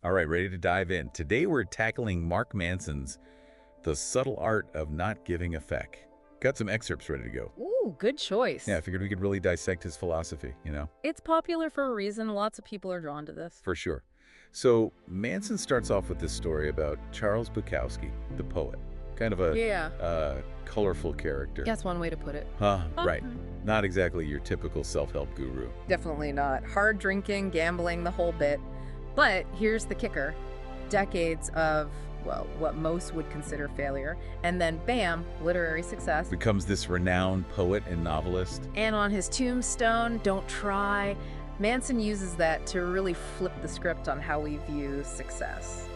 All right, ready to dive in. Today we're tackling Mark Manson's The Subtle Art of Not Giving a Feck. Got some excerpts ready to go. Ooh, good Yeah, I choice. figured we could really dissect his philosophy. It's popular for a reason. Lots of people are drawn to this. For sure. So Manson starts off with this story about Charles Bukowski, the poet. Kind of a Yeah, colorful character. that's one way to put it. Right. Not exactly your typical self-help guru. Definitely not. Hard drinking, gambling, the whole bit. But here's the kicker. Decades of, well, what most would consider failure, and then bam, literary success. Becomes this renowned poet and novelist. And on his tombstone, don't try. Manson uses that to really flip the script on how we view success.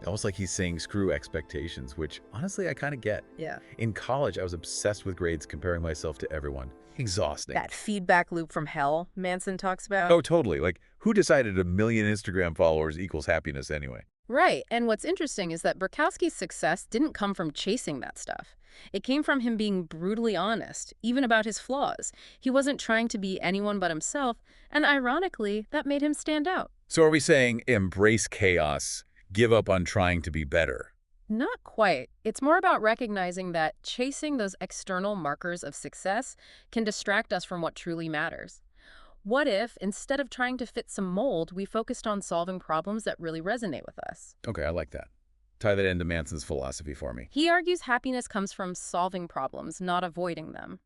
Almost like he's saying screw expectations, which honestly I kind of get. Yeah. In college, I was obsessed with grades, comparing myself to everyone. Exhausting. That feedback loop from hell Manson talks about. Oh, totally. Like, who decided 1 million Instagram followers equals happiness anyway? Right. And what's interesting is that Burkowski's success didn't come from chasing that stuff. It came from him being brutally honest, even about his flaws. He wasn't trying to be anyone but himself, and ironically, that made him stand out. So are we saying embrace chaos, give up on trying to be better? Not quite. It's more about recognizing that chasing those external markers of success can distract us from what truly matters. What if, instead of trying to fit some mold, we focused on solving problems that really resonate with us? Okay, I like that. Tie that into Manson's philosophy for me. He argues happiness comes from solving problems, not avoiding them.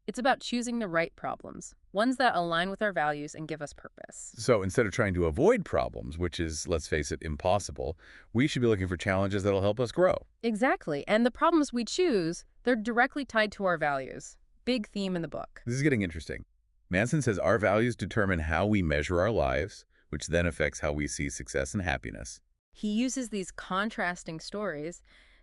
It's about choosing the right problems, ones that align with our values and give us purpose. So instead of trying to avoid problems, which is, let's face it, impossible, we should be looking for challenges that'll help us grow. Exactly. And the problems we choose, they're directly tied to our values. Big theme in the book. This is getting interesting. Manson says our values determine how we measure our lives, which then affects how we see success and happiness. He uses these contrasting stories.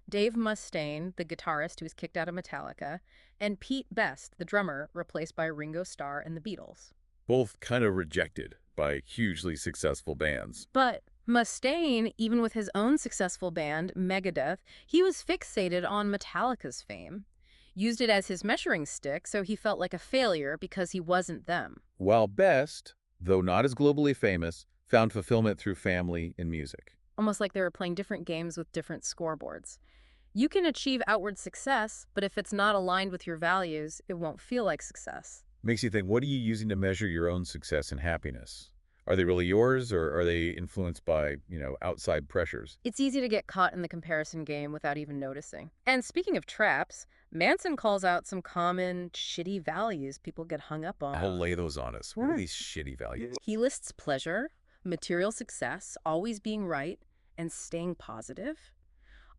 Dave Mustaine, the guitarist who was kicked out of Metallica, and Pete Best, the drummer, replaced by Ringo Starr and the Beatles. Both kind of rejected by hugely successful bands. But Mustaine, even with his own successful band, Megadeth, he was fixated on Metallica's fame. Used it as his measuring stick, so he felt like a failure because he wasn't them. While Best, though not as globally famous, found fulfillment through family and music. Almost like they were playing different games with different scoreboards. You can achieve outward success, but if it's not aligned with your values, it won't feel like success. Makes you think, what are you using to measure your own success and happiness? Are they really yours, or are they influenced by, outside pressures? It's easy to get caught in the comparison game without even noticing. And speaking of traps, Manson calls out some common shitty values people get hung up on. I'll lay those on us. What are these shitty values? He lists pleasure, material success, always being right, and staying positive.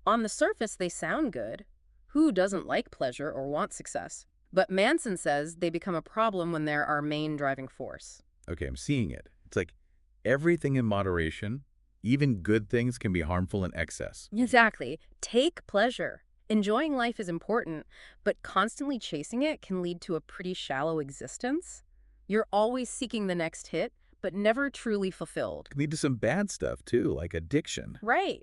On the surface, they sound good. Who doesn't like pleasure or want success? But Manson says they become a problem when they're our main driving force. Okay, I'm seeing it. It's like everything in moderation, even good things can be harmful in excess. Exactly. Take pleasure. Enjoying life is important, but constantly chasing it can lead to a pretty shallow existence. You're always seeking the next hit, but never truly fulfilled. Can lead to some bad stuff too, like addiction. Right.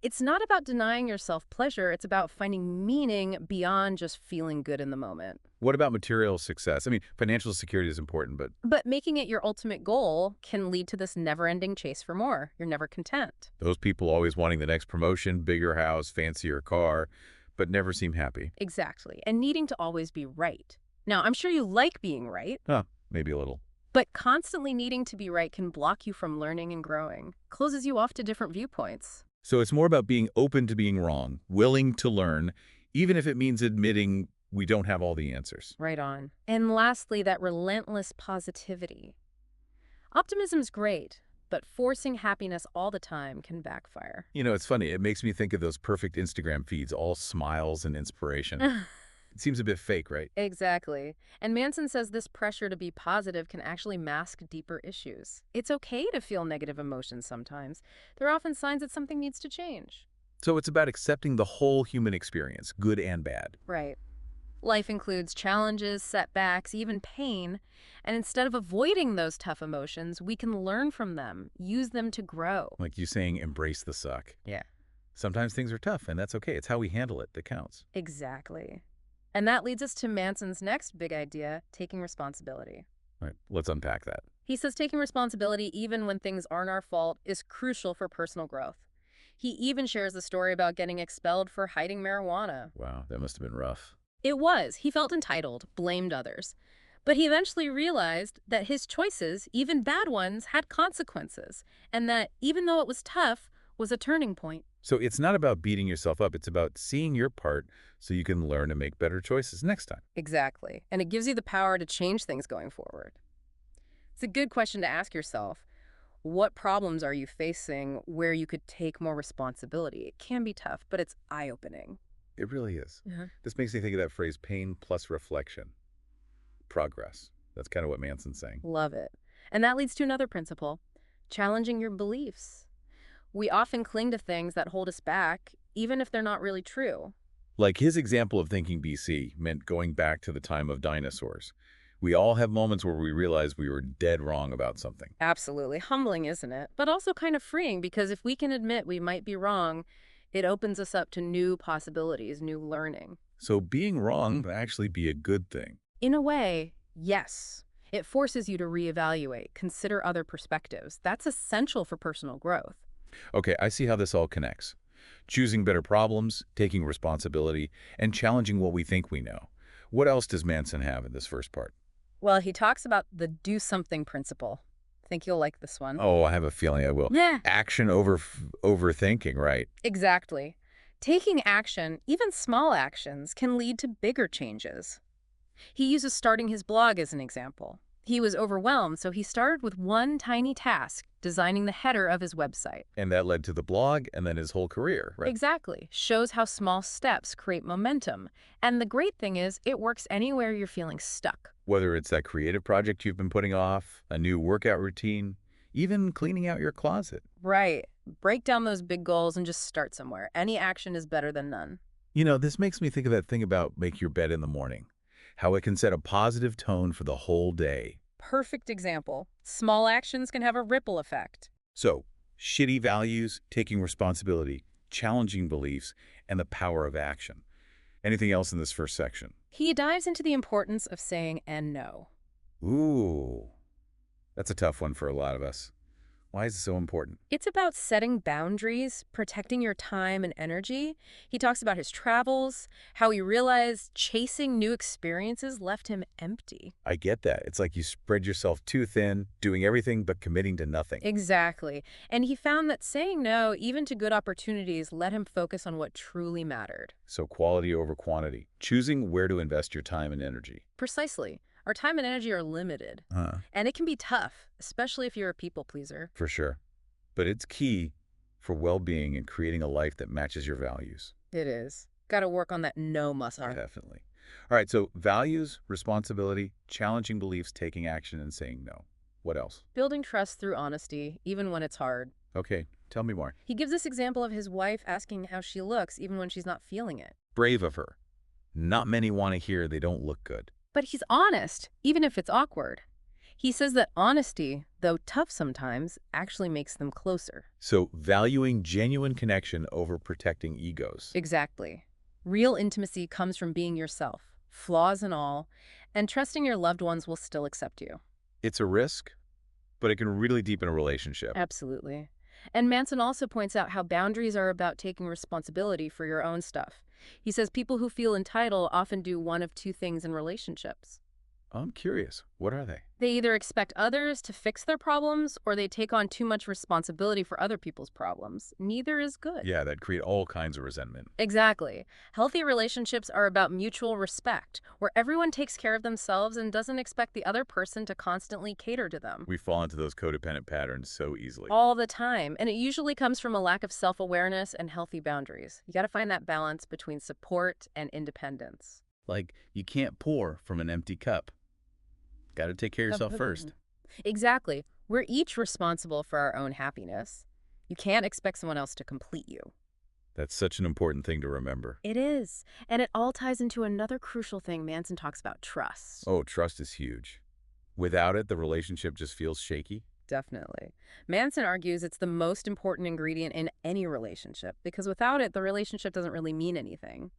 It's not about denying yourself pleasure, it's about finding meaning beyond just feeling good in the moment. What about material success? I mean, financial security is important, but But making it your ultimate goal can lead to this never-ending chase for more. You're never content. those people always wanting the next promotion, bigger house, fancier car, but never seem happy. Exactly. And needing to always be right. Now, I'm sure you like being right, Huh, maybe a little. but constantly needing to be right can block you from learning and growing, closes you off to different viewpoints. So it's more about being open to being wrong, willing to learn, even if it means admitting we don't have all the answers. Right on. And lastly, that relentless positivity. Optimism's great, but forcing happiness all the time can backfire. It's funny. It makes me think of those perfect Instagram feeds, all smiles and inspiration. It seems a bit fake, right? Exactly. And Manson says this pressure to be positive can actually mask deeper issues. It's okay to feel negative emotions sometimes. They're often signs that something needs to change. So it's about accepting the whole human experience, good and bad. Right. Life includes challenges, setbacks, even pain. And instead of avoiding those tough emotions, we can learn from them, use them to grow. Like you saying, embrace the suck. Yeah. Sometimes things are tough, and that's okay. It's how we handle it that counts. Exactly. And that leads us to Manson's next big idea, taking responsibility. All right, let's unpack that. He says taking responsibility even when things aren't our fault is crucial for personal growth. He even shares a story about getting expelled for hiding marijuana. Wow, that must have been rough. It was. He felt entitled, blamed others. But he eventually realized that his choices, even bad ones, had consequences, and that even though it was tough, was a turning point. So it's not about beating yourself up. It's about seeing your part so you can learn to make better choices next time. Exactly. And it gives you the power to change things going forward. It's a good question to ask yourself. What problems are you facing where you could take more responsibility? It can be tough, but it's eye-opening. It really is. Yeah. This makes me think of that phrase, pain plus reflection. Progress. That's kind of what Manson's saying. Love it. And that leads to another principle, challenging your beliefs. We often cling to things that hold us back, even if they're not really true. Like his example of thinking BC meant going back to the time of dinosaurs. We all have moments where we realize we were dead wrong about something. Absolutely. Humbling, isn't it? But also kind of freeing, because if we can admit we might be wrong, it opens us up to new possibilities, new learning. So being wrong can actually be a good thing. In a way, yes. It forces you to reevaluate, consider other perspectives. That's essential for personal growth. Okay, I see how this all connects. Choosing better problems, taking responsibility, and challenging what we think we know. What else does Manson have in this first part? Well, he talks about the do something principle. Think you'll like this one. Oh, I have a feeling I will. Yeah. Action over overthinking, right? Exactly. Taking action, even small actions, can lead to bigger changes. He uses starting his blog as an example. He was overwhelmed, so he started with one tiny task, designing the header of his website. And that led to the blog and then his whole career, right? Exactly. Shows how small steps create momentum. And the great thing is, it works anywhere you're feeling stuck. Whether it's that creative project you've been putting off, a new workout routine, even cleaning out your closet. Right. Break down those big goals and just start somewhere. Any action is better than none. You know, this makes me think of that thing about make your bed in the morning, how it can set a positive tone for the whole day. Perfect example. Small actions can have a ripple effect. So, shitty values, taking responsibility, challenging beliefs, and the power of action. Anything else in this first section? He dives into the importance of saying and no. Ooh, that's a tough one for a lot of us. Why is it so important? It's about setting boundaries, protecting your time and energy. He talks about his travels, how he realized chasing new experiences left him empty. I get that. It's like you spread yourself too thin, doing everything but committing to nothing. Exactly. And he found that saying no, even to good opportunities, let him focus on what truly mattered. So quality over quantity, choosing where to invest your time and energy. Precisely. Our time and energy are limited. Huh. And it can be tough, especially if you're a people pleaser. For sure. But it's key for well-being and creating a life that matches your values. It is. Got to work on that no muscle. Definitely. All right, so values, responsibility, challenging beliefs, taking action, and saying no. What else? Building trust through honesty, even when it's hard. Okay, tell me more. He gives this example of his wife asking how she looks, even when she's not feeling it. Brave of her. Not many want to hear they don't look good. But he's honest, even if it's awkward. He says that honesty, though tough sometimes, actually makes them closer. So valuing genuine connection over protecting egos. Exactly. Real intimacy comes from being yourself, flaws and all, and trusting your loved ones will still accept you. It's a risk, but it can really deepen a relationship. Absolutely. And Manson also points out how boundaries are about taking responsibility for your own stuff. He says people who feel entitled often do one of two things in relationships. I'm curious. What are they? They either expect others to fix their problems or they take on too much responsibility for other people's problems. Neither is good. Yeah, that create all kinds of resentment. Exactly. Healthy relationships are about mutual respect, where everyone takes care of themselves and doesn't expect the other person to constantly cater to them. We fall into those codependent patterns so easily. All the time. And it usually comes from a lack of self-awareness and healthy boundaries. You got to find that balance between support and independence. Like, you can't pour from an empty cup. Got to take care of yourself first. Exactly. We're each responsible for our own happiness. You can't expect someone else to complete you. That's such an important thing to remember. It is. And it all ties into another crucial thing Manson talks about, trust. Oh, trust is huge. Without it, the relationship just feels shaky. Definitely. Manson argues it's the most important ingredient in any relationship because without it, the relationship doesn't really mean anything.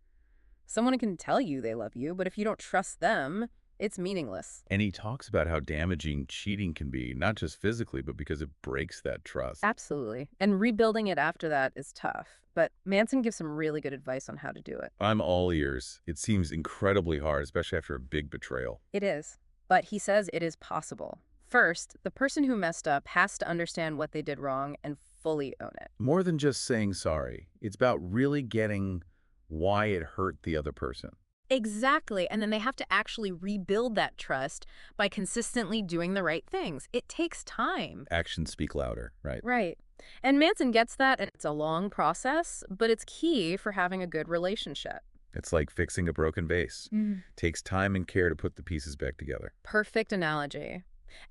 Someone can tell you they love you, but if you don't trust them, it's meaningless. And he talks about how damaging cheating can be, not just physically, but because it breaks that trust. Absolutely. And rebuilding it after that is tough. But Manson gives some really good advice on how to do it. I'm all ears. It seems incredibly hard, especially after a big betrayal. It is. But he says it is possible. First, the person who messed up has to understand what they did wrong and fully own it. More than just saying sorry, it's about really getting why it hurt the other person. Exactly. And then they have to actually rebuild that trust by consistently doing the right things. It takes time. Actions speak louder, right? Right. And Manson gets that, and it's a long process, but it's key for having a good relationship. It's like fixing a broken vase. Mm. Takes time and care to put the pieces back together. Perfect analogy.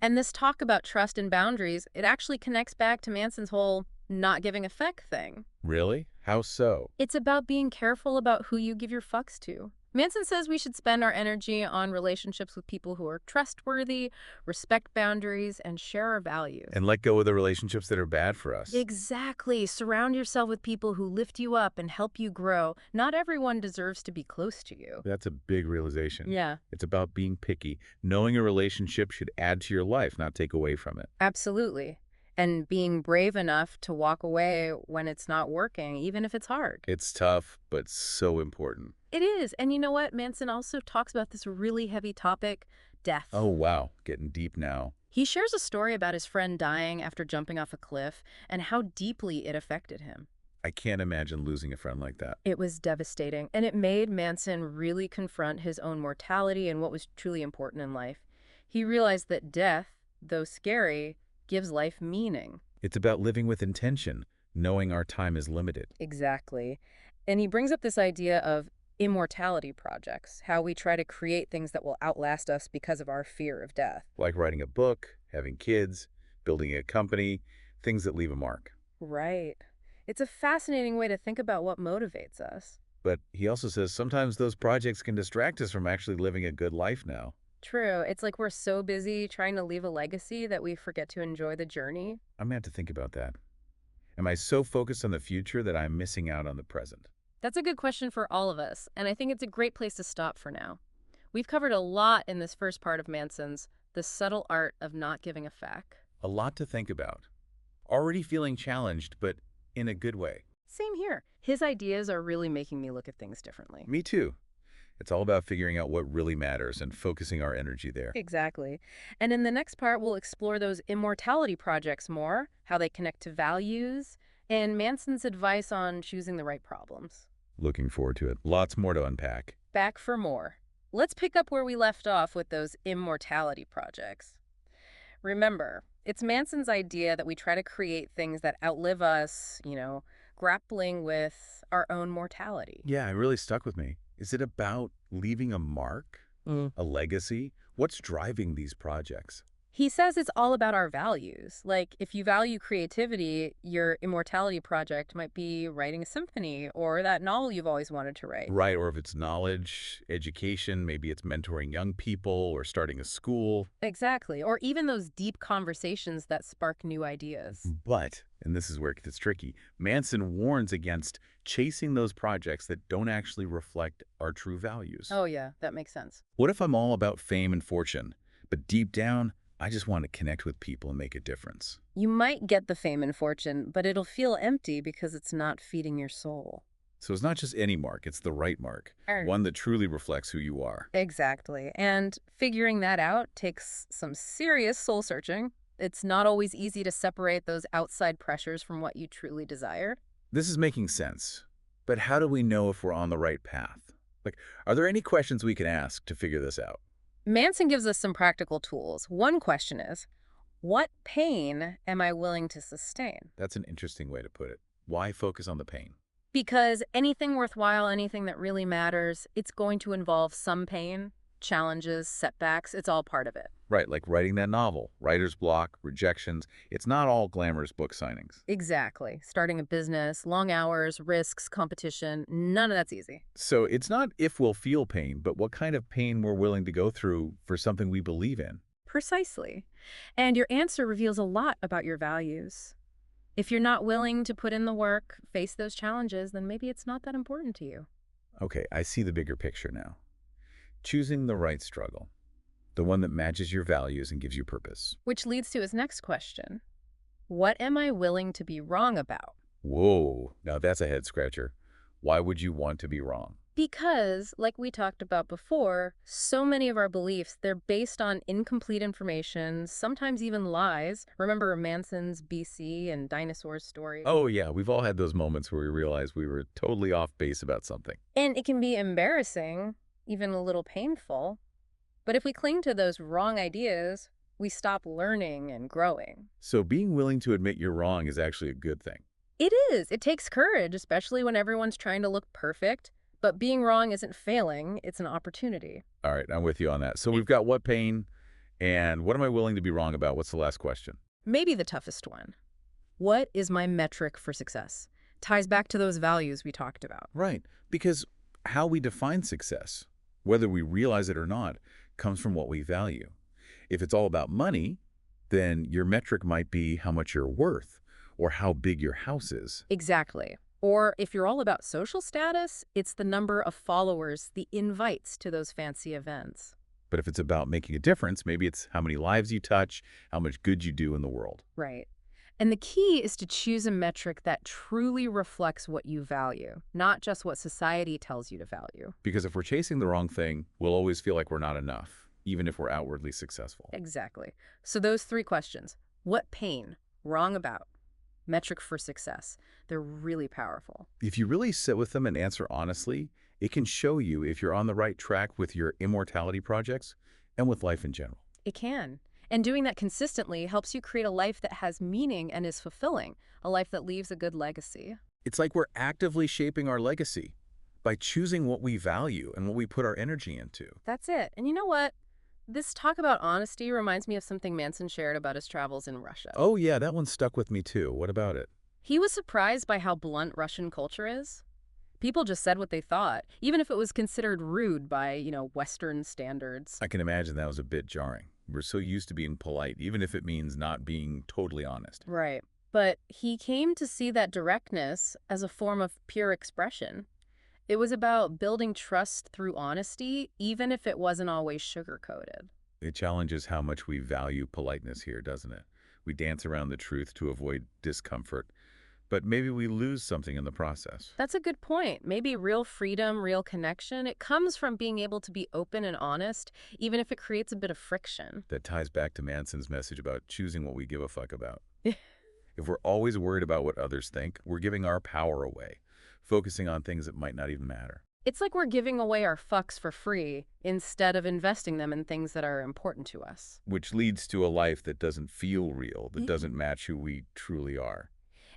And this talk about trust and boundaries, it actually connects back to Manson's whole not giving a feck thing. Really? How so? It's about being careful about who you give your fucks to. Manson says we should spend our energy on relationships with people who are trustworthy, respect boundaries, and share our values. And let go of the relationships that are bad for us. Exactly. Surround yourself with people who lift you up and help you grow. Not everyone deserves to be close to you. That's a big realization. Yeah, It's about being picky. Knowing a relationship should add to your life, not take away from it. absolutely. And being brave enough to walk away when it's not working, even if it's hard. It's tough, but so important. It is. And you know what? Manson also talks about this really heavy topic, death. Oh, wow. Getting deep now. He shares a story about his friend dying after jumping off a cliff and how deeply it affected him. I can't imagine losing a friend like that. It was devastating, and it made Manson really confront his own mortality and what was truly important in life. He realized that death, though scary, gives life meaning. It's about living with intention, knowing our time is limited. Exactly. And he brings up this idea of immortality projects, how we try to create things that will outlast us because of our fear of death. Like writing a book, having kids, building a company, things that leave a mark. Right. It's a fascinating way to think about what motivates us. But he also says sometimes those projects can distract us from actually living a good life now. True. It's like we're so busy trying to leave a legacy that we forget to enjoy the journey. I'm going to have to think about that. Am I so focused on the future that I'm missing out on the present? That's a good question for all of us, and I think it's a great place to stop for now. We've covered a lot in this first part of Manson's The Subtle Art of Not Giving a Feck. A lot to think about. Already feeling challenged, but in a good way. Same here. His ideas are really making me look at things differently. Me too. It's all about figuring out what really matters and focusing our energy there. Exactly. And in the next part, we'll explore those immortality projects more, how they connect to values, and Manson's advice on choosing the right problems. Looking forward to it. Lots more to unpack. Back for more. Let's pick up where we left off with those immortality projects. Remember, it's Manson's idea that we try to create things that outlive us, grappling with our own mortality. Yeah, it really stuck with me. Is it about leaving a mark? A legacy? What's driving these projects? He says it's all about our values. Like, if you value creativity, your immortality project might be writing a symphony or that novel you've always wanted to write. Right, or if it's knowledge, education, maybe it's mentoring young people or starting a school. Exactly. Or even those deep conversations that spark new ideas. But, and this is where it gets tricky, Manson warns against chasing those projects that don't actually reflect our true values. Oh, yeah, that makes sense. What if I'm all about fame and fortune, but deep down, I just want to connect with people and make a difference? You might get the fame and fortune, but it'll feel empty because it's not feeding your soul. So it's not just any mark, it's the right mark, Sure. one that truly reflects who you are. Exactly. And figuring that out takes some serious soul searching. It's not always easy to separate those outside pressures from what you truly desire. This is making sense, but how do we know if we're on the right path? Like, are there any questions we can ask to figure this out? Manson gives us some practical tools. One question is, what pain am I willing to sustain? That's an interesting way to put it. Why focus on the pain? Because anything worthwhile, anything that really matters, it's going to involve some pain, challenges, setbacks. It's all part of it. Right, like writing that novel, writer's block, rejections. It's not all glamorous book signings. Exactly. Starting a business, long hours, risks, competition, none of that's easy. So it's not if we'll feel pain, but what kind of pain we're willing to go through for something we believe in. Precisely. And your answer reveals a lot about your values. If you're not willing to put in the work, face those challenges, then maybe it's not that important to you. Okay, I see the bigger picture now. Choosing the right struggle. the one that matches your values and gives you purpose. Which leads to his next question. What am I willing to be wrong about? Whoa, now that's a head scratcher. Why would you want to be wrong? Because, like we talked about before, so many of our beliefs, they're based on incomplete information, sometimes even lies. Remember Manson's BC and dinosaurs story? Oh yeah, we've all had those moments where we realize we were totally off base about something. And it can be embarrassing, even a little painful. But if we cling to those wrong ideas, we stop learning and growing. So being willing to admit you're wrong is actually a good thing. It is. It takes courage, especially when everyone's trying to look perfect. But being wrong isn't failing, it's an opportunity. All right, I'm with you on that. So we've got what pain and what am I willing to be wrong about? What's the last question? Maybe the toughest one. What is my metric for success? Ties back to those values we talked about. Right, because how we define success, whether we realize it or not, comes from what we value. If it's all about money, then your metric might be how much you're worth or how big your house is. Exactly. Or if you're all about social status, it's the number of followers, the invites to those fancy events. But if it's about making a difference, maybe it's how many lives you touch, how much good you do in the world. Right. And the key is to choose a metric that truly reflects what you value, not just what society tells you to value. Because if we're chasing the wrong thing, we'll always feel like we're not enough, even if we're outwardly successful. Exactly. So those three questions. What pain? Wrong about? Metric for success. They're really powerful. If you really sit with them and answer honestly, it can show you if you're on the right track with your immortality projects and with life in general. It can. And doing that consistently helps you create a life that has meaning and is fulfilling, a life that leaves a good legacy. It's like we're actively shaping our legacy by choosing what we value and what we put our energy into. That's it. And you know what? This talk about honesty reminds me of something Manson shared about his travels in Russia. Oh yeah, that one stuck with me too. What about it? He was surprised by how blunt Russian culture is. People just said what they thought, even if it was considered rude by, Western standards. I can imagine that was a bit jarring. We're so used to being polite, even if it means not being totally honest. Right. But he came to see that directness as a form of pure expression. It was about building trust through honesty, even if it wasn't always sugar-coated. It challenges how much we value politeness here, doesn't it? We dance around the truth to avoid discomfort, but maybe we lose something in the process. That's a good point. Maybe real freedom, real connection, it comes from being able to be open and honest, even if it creates a bit of friction. That ties back to Manson's message about choosing what we give a fuck about. If we're always worried about what others think, we're giving our power away, focusing on things that might not even matter. It's like we're giving away our fucks for free instead of investing them in things that are important to us. Which leads to a life that doesn't feel real, that doesn't match who we truly are.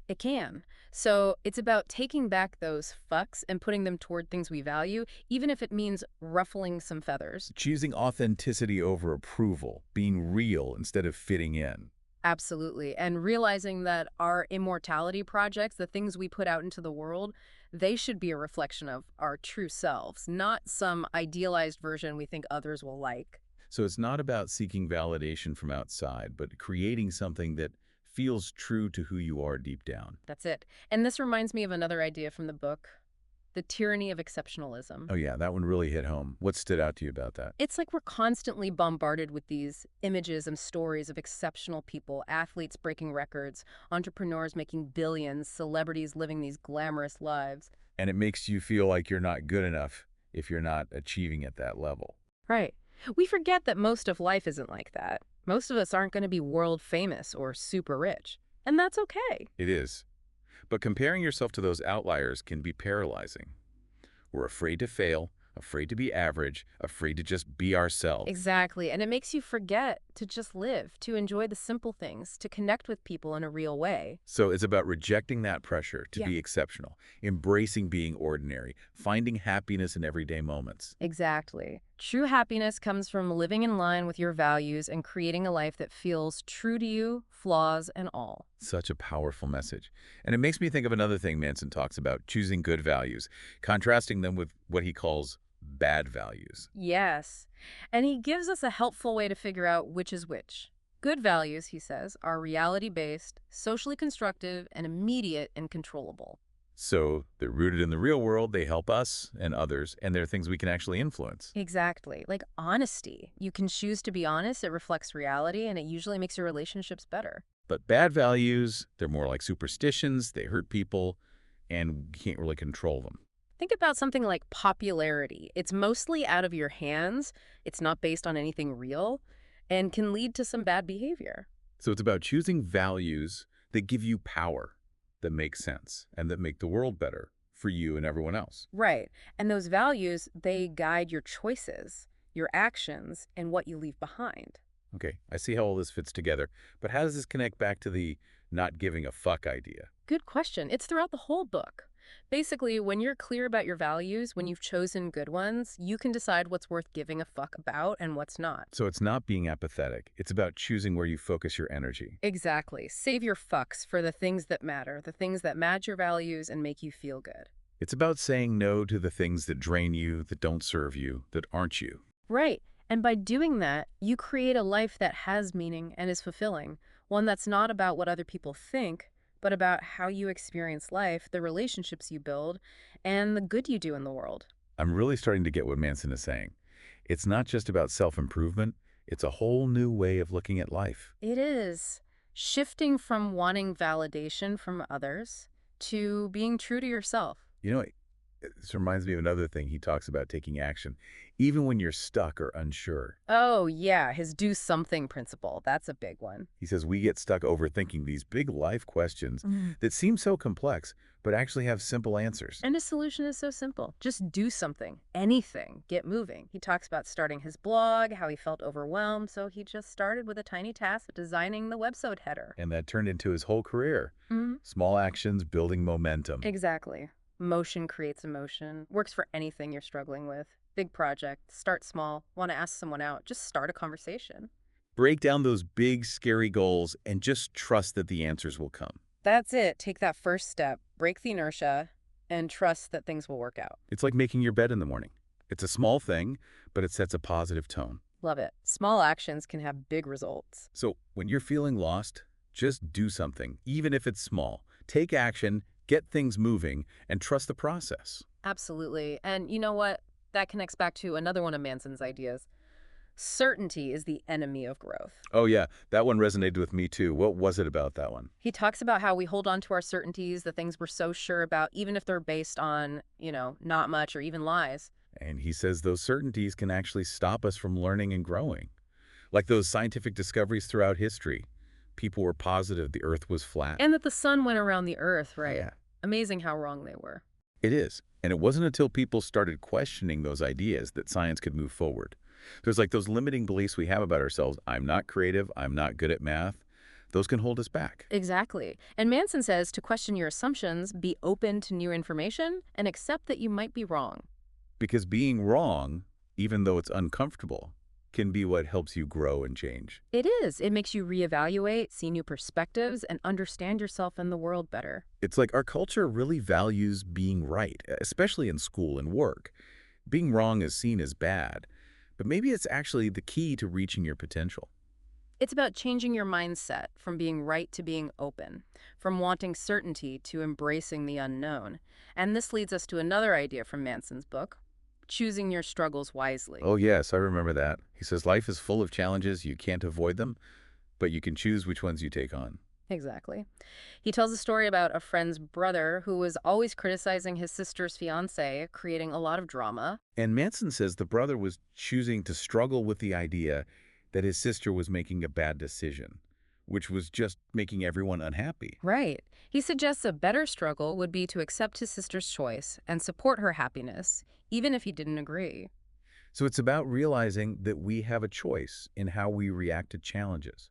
It can. So it's about taking back those fucks and putting them toward things we value, even if it means ruffling some feathers. Choosing authenticity over approval, being real instead of fitting in. Absolutely. And realizing that our immortality projects, the things we put out into the world, they should be a reflection of our true selves, not some idealized version we think others will like. So it's not about seeking validation from outside, but creating something that feels true to who you are deep down. That's it. And this reminds me of another idea from the book, The Tyranny of Exceptionalism. Oh yeah, that one really hit home. What stood out to you about that? It's like we're constantly bombarded with these images and stories of exceptional people, athletes breaking records, entrepreneurs making billions, celebrities living these glamorous lives. And it makes you feel like you're not good enough if you're not achieving at that level. Right. We forget that most of life isn't like that. Most of us aren't going to be world famous or super rich. And that's okay. It is. But comparing yourself to those outliers can be paralyzing. We're afraid to fail, afraid to be average, afraid to just be ourselves. Exactly. And it makes you forget to just live, to enjoy the simple things, to connect with people in a real way. So it's about rejecting that pressure to Yeah. be exceptional, embracing being ordinary, finding happiness in everyday moments. Exactly. True happiness comes from living in line with your values and creating a life that feels true to you, flaws and all. Such a powerful message. And it makes me think of another thing Manson talks about, choosing good values, contrasting them with what he calls bad values. Yes. And he gives us a helpful way to figure out which is which. Good values, he says, are reality-based, socially constructive, and immediate and controllable. So they're rooted in the real world, they help us and others, and they're things we can actually influence. Exactly. Like honesty. You can choose to be honest, it reflects reality, and it usually makes your relationships better. But bad values, they're more like superstitions, they hurt people, and we can't really control them. Think about something like popularity. It's mostly out of your hands, it's not based on anything real, and can lead to some bad behavior. So it's about choosing values that give you power, that make sense, and that make the world better for you and everyone else. Right. And those values, they guide your choices, your actions, and what you leave behind. Okay, I see how all this fits together, but how does this connect back to the not giving a fuck idea? Good question. It's throughout the whole book. Basically, when you're clear about your values, when you've chosen good ones, you can decide what's worth giving a fuck about and what's not. So it's not being apathetic, it's about choosing where you focus your energy. Exactly. Save your fucks for the things that matter, the things that match your values and make you feel good. It's about saying no to the things that drain you, that don't serve you, that aren't you. Right. And by doing that, you create a life that has meaning and is fulfilling, one that's not about what other people think, but about how you experience life, the relationships you build, and the good you do in the world. I'm really starting to get what Manson is saying. It's not just about self-improvement, it's a whole new way of looking at life. It is shifting from wanting validation from others to being true to yourself. You know, this reminds me of another thing he talks about taking action, even when you're stuck or unsure. Oh, yeah, his do something principle. That's a big one. He says we get stuck overthinking these big life questions that seem so complex, but actually have simple answers. And his solution is so simple. Just do something, anything, get moving. He talks about starting his blog, how he felt overwhelmed, so he just started with a tiny task of designing the website header. And that turned into his whole career. Mhm. Small actions building momentum. Exactly. Motion creates emotion. Works for anything you're struggling with. Big project, start small, want to ask someone out, just start a conversation. Break down those big, scary goals and just trust that the answers will come. That's it. Take that first step, break the inertia, and trust that things will work out. It's like making your bed in the morning. It's a small thing, but it sets a positive tone. Love it. Small actions can have big results. So when you're feeling lost, just do something, even if it's small. Take action, get things moving, and trust the process. Absolutely. And you know what? That connects back to another one of Manson's ideas. Certainty is the enemy of growth. Oh yeah, that one resonated with me too. What was it about that one? He talks about how we hold on to our certainties, the things we're so sure about, even if they're based on, not much or even lies. And he says those certainties can actually stop us from learning and growing. Like those scientific discoveries throughout history. People were positive the Earth was flat. And that the sun went around the earth, right? Yeah, Amazing how wrong they were. it is. And it wasn't until people started questioning those ideas that science could move forward. There's like those limiting beliefs we have about ourselves. I'm not creative. I'm not good at math. Those can hold us back. Exactly. And Manson says to question your assumptions, be open to new information, and accept that you might be wrong. Because being wrong, even though it's uncomfortable, can be what helps you grow and change. It is. It makes you reevaluate, see new perspectives, and understand yourself and the world better. It's like our culture really values being right, especially in school and work. Being wrong is seen as bad, but maybe it's actually the key to reaching your potential. It's about changing your mindset from being right to being open, from wanting certainty to embracing the unknown. And this leads us to another idea from Manson's book, choosing your struggles wisely. Oh, yes, I remember that. He says life is full of challenges. You can't avoid them, but you can choose which ones you take on. Exactly. He tells a story about a friend's brother who was always criticizing his sister's fiance, creating a lot of drama. And Manson says the brother was choosing to struggle with the idea that his sister was making a bad decision, which was just making everyone unhappy. Right. He suggests a better struggle would be to accept his sister's choice and support her happiness, even if he didn't agree. So it's about realizing that we have a choice in how we react to challenges.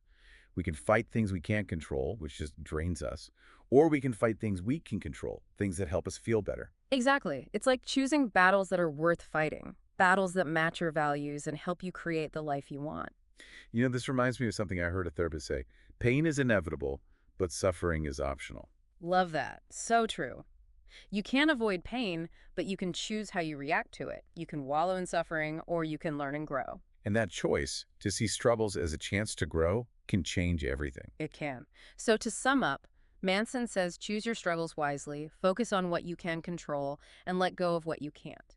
We can fight things we can't control, which just drains us, or we can fight things we can control, things that help us feel better. Exactly. It's like choosing battles that are worth fighting, battles that match your values and help you create the life you want. You know, this reminds me of something I heard a therapist say. Pain is inevitable, but suffering is optional. Love that. So true. You can't avoid pain, but you can choose how you react to it. You can wallow in suffering, or you can learn and grow. And that choice, to see struggles as a chance to grow, can change everything. It can. So to sum up, Manson says choose your struggles wisely, focus on what you can control, and let go of what you can't.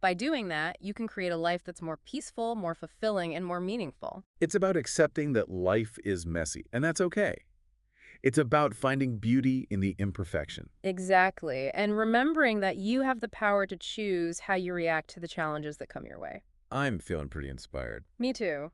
By doing that, you can create a life that's more peaceful, more fulfilling, and more meaningful. It's about accepting that life is messy, and that's okay. It's about finding beauty in the imperfection. Exactly. And remembering that you have the power to choose how you react to the challenges that come your way. I'm feeling pretty inspired. Me too.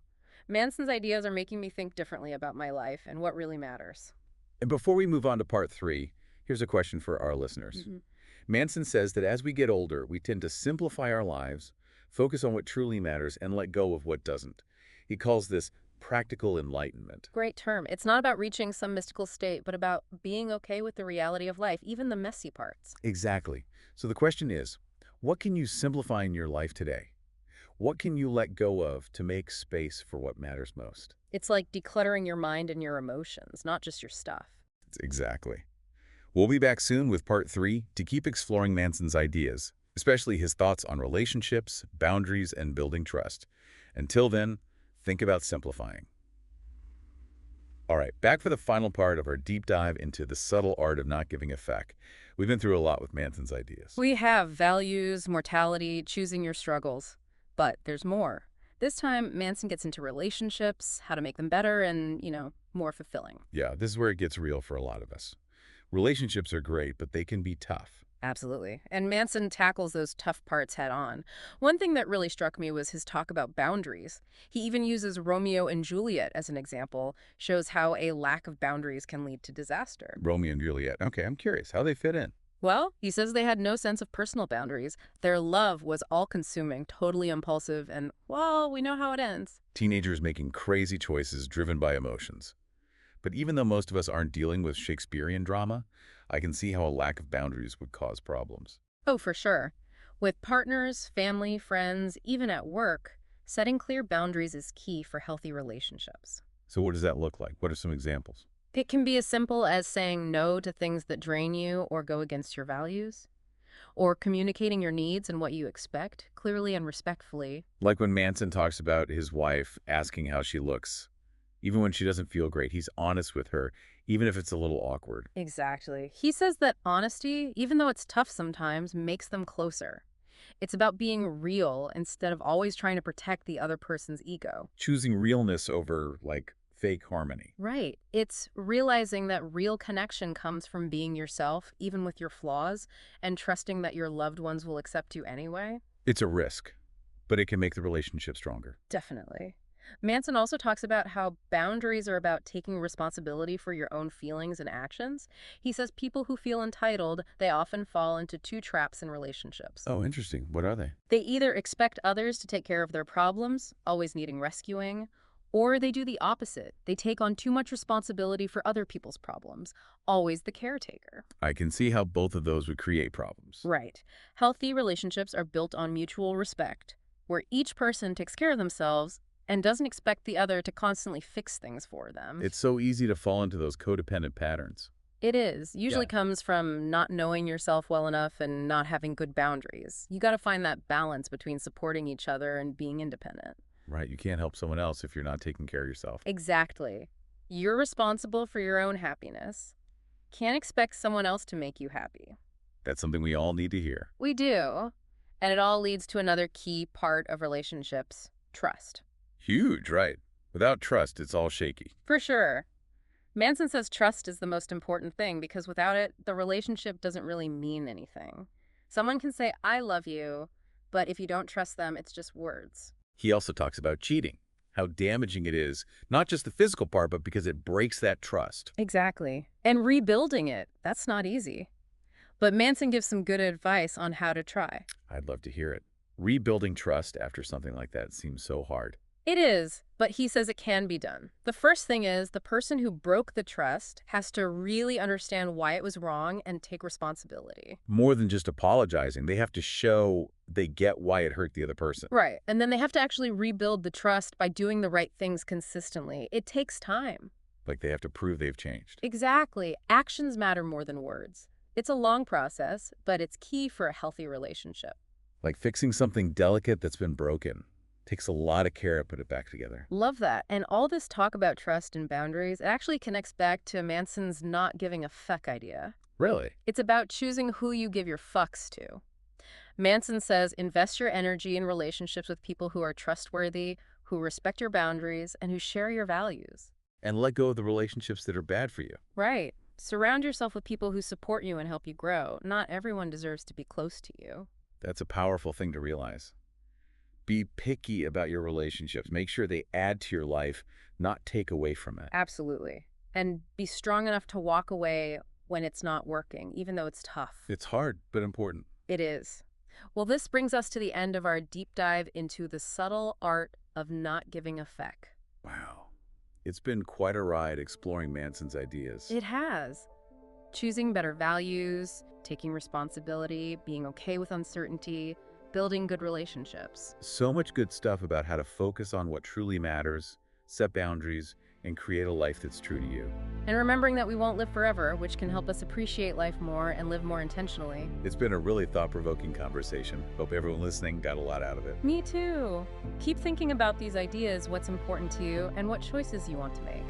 Manson's ideas are making me think differently about my life and what really matters. And before we move on to part 3, here's a question for our listeners. hmm Manson says that as we get older, we tend to simplify our lives, focus on what truly matters, and let go of what doesn't. He calls this practical enlightenment. Great term. It's not about reaching some mystical state, but about being okay with the reality of life, even the messy parts. Exactly. So the question is, what can you simplify in your life today? What can you let go of to make space for what matters most? It's like decluttering your mind and your emotions, not just your stuff. Exactly. We'll be back soon with part 3 to keep exploring Manson's ideas, especially his thoughts on relationships, boundaries, and building trust. Until then, think about simplifying. All right, back for the final part of our deep dive into the subtle art of not giving a feck. We've been through a lot with Manson's ideas. We have values, mortality, choosing your struggles. But there's more. This time, Manson gets into relationships, how to make them better and, more fulfilling. Yeah, this is where it gets real for a lot of us. Relationships are great, but they can be tough. Absolutely. And Manson tackles those tough parts head on. One thing that really struck me was his talk about boundaries. He even uses Romeo and Juliet as an example, shows how a lack of boundaries can lead to disaster. Romeo and Juliet. Okay, I'm curious how they fit in. Well, he says they had no sense of personal boundaries. Their love was all-consuming, totally impulsive, and, well, we know how it ends. Teenagers making crazy choices driven by emotions. But even though most of us aren't dealing with Shakespearean drama, I can see how a lack of boundaries would cause problems. Oh, for sure. With partners, family, friends, even at work, setting clear boundaries is key for healthy relationships. So what does that look like? What are some examples? It can be as simple as saying no to things that drain you or go against your values, or communicating your needs and what you expect clearly and respectfully. Like when Manson talks about his wife asking how she looks. Even when she doesn't feel great, he's honest with her, even if it's a little awkward. Exactly. He says that honesty, even though it's tough sometimes, makes them closer. It's about being real instead of always trying to protect the other person's ego. Choosing realness over, fake harmony. Right. It's realizing that real connection comes from being yourself, even with your flaws, and trusting that your loved ones will accept you anyway. It's a risk, but it can make the relationship stronger. Definitely. Manson also talks about how boundaries are about taking responsibility for your own feelings and actions. He says people who feel entitled, they often fall into two traps in relationships. Oh, interesting. What are they? They either expect others to take care of their problems, always needing rescuing, or they do the opposite. They take on too much responsibility for other people's problems, always the caretaker. I can see how both of those would create problems. Right. Healthy relationships are built on mutual respect, where each person takes care of themselves and doesn't expect the other to constantly fix things for them. It's so easy to fall into those codependent patterns. It is. Usually Yeah. comes from not knowing yourself well enough and not having good boundaries. You got to find that balance between supporting each other and being independent. Right, you can't help someone else if you're not taking care of yourself. Exactly. You're responsible for your own happiness. Can't expect someone else to make you happy. That's something we all need to hear. We do. And it all leads to another key part of relationships, trust. Huge, right? Without trust, it's all shaky. For sure. Manson says trust is the most important thing because without it, the relationship doesn't really mean anything. Someone can say, I love you, but if you don't trust them, it's just words. He also talks about cheating, how damaging it is, not just the physical part, but because it breaks that trust. Exactly. And rebuilding it, that's not easy. But Manson gives some good advice on how to try. I'd love to hear it. Rebuilding trust after something like that seems so hard. It is, but he says it can be done. The first thing is the person who broke the trust has to really understand why it was wrong and take responsibility. More than just apologizing, they have to show they get why it hurt the other person. Right. And then they have to actually rebuild the trust by doing the right things consistently. It takes time. Like they have to prove they've changed. Exactly. Actions matter more than words. It's a long process, but it's key for a healthy relationship. Like fixing something delicate that's been broken. Takes a lot of care to put it back together. Love that. And all this talk about trust and boundaries, it actually connects back to Manson's not giving a fuck idea. Really? It's about choosing who you give your fucks to. Manson says invest your energy in relationships with people who are trustworthy, who respect your boundaries, and who share your values. And let go of the relationships that are bad for you. Right. Surround yourself with people who support you and help you grow. Not everyone deserves to be close to you. That's a powerful thing to realize. Be picky about your relationships. Make sure they add to your life, not take away from it. Absolutely. And be strong enough to walk away when it's not working, even though it's tough. It's hard, but important. It is. Well, this brings us to the end of our deep dive into the subtle art of not giving a feck. Wow. It's been quite a ride exploring Manson's ideas. It has. Choosing better values, taking responsibility, being okay with uncertainty, building good relationships. So much good stuff about how to focus on what truly matters, set boundaries, and create a life that's true to you. And remembering that we won't live forever, which can help us appreciate life more and live more intentionally. It's been a really thought-provoking conversation. Hope everyone listening got a lot out of it. Me too. Keep thinking about these ideas, what's important to you, and what choices you want to make.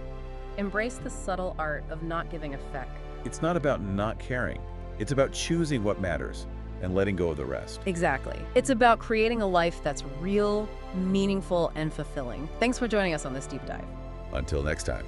Embrace the subtle art of not giving a feck. It's not about not caring. It's about choosing what matters and letting go of the rest. Exactly. It's about creating a life that's real, meaningful, and fulfilling. Thanks for joining us on this deep dive. Until next time.